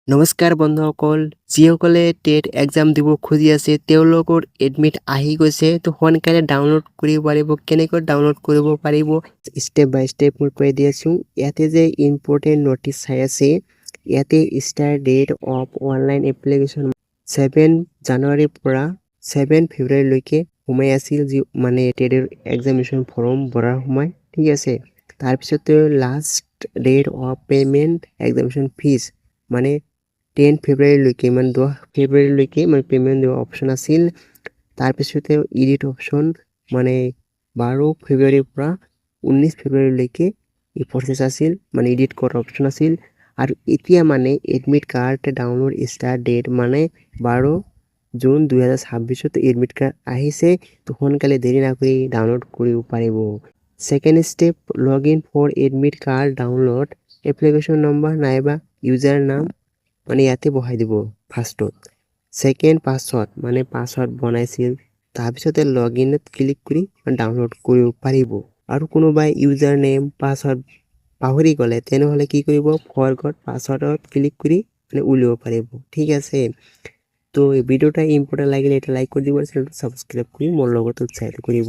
নমস্কাৰ বন্ধুসকল, যিসকলে টেট এক্সাম দিব খুজি আছে তেওঁলোকৰ এডমিট আহি গৈছে। তো সোনকালে ডাউনলোড কৰিব পাৰিব। কেনেকৈ ডাউনলোড কৰিব পাৰিব ষ্টেপ বাই ষ্টেপ মই কৈ দি আছোঁ। ইয়াতে যে ইম্পৰ্টেণ্ট নটিচ চাই আছে, ইয়াতে start date of online application 7 জানুৱাৰীৰ পৰা 7 ফেব্ৰুৱাৰীলৈকে সোমাই আছিল, যি মানে টেটৰ এক্সামিনেশ্যন ফৰ্ম ভৰাৰ সময়। ঠিক আছে, তাৰপিছতে last date of payment examination fees মানে 10 ফেব্ৰুৱাৰীলৈকে মানে 10 ফেব্ৰুৱাৰীলৈকে মানে পে'মেণ্ট দিব অপশ্যন আছিল। তাৰপিছতে এডিট অপশ্যন মানে 12 ফেব্ৰুৱাৰীৰ পৰা 19 ফেব্ৰুৱাৰীলৈকে এই প্ৰচেছ আছিল, মানে এডিট কৰাৰ অপশ্যন আছিল। আৰু এতিয়া মানে admit card download start date মানে 12 জুন 2026 এডমিট কাৰ্ড আহিছে। তো সোনকালে দেৰি নকৰি ডাউনলোড কৰিব পাৰিব। Second step, log in for admit card download application number নাইবা ইউজাৰ নাম মানে ইয়াতে বহাই দিব ফাৰ্ষ্টত। ছেকেণ্ড পাছৱৰ্ড মানে পাছৱৰ্ড বনাইছিল, তাৰপিছতে লগ ইনত ক্লিক কৰি ডাউনলোড কৰিব পাৰিব। আৰু কোনোবাই ইউজাৰ নেম পাছৱৰ্ড পাহৰি গ'লে তেনেহ'লে কি কৰিব, ফৰগট পাছৱৰ্ডত ক্লিক কৰি মানে উলিয়াব পাৰিব। ঠিক আছে, তো এই ভিডিওটা ইম্পৰ্টেণ্ট লাগিলে এটা লাইক কৰি দিব, চেনেলটো ছাবস্ক্ৰাইব কৰি মোৰ লগত উৎসাহিত কৰিব।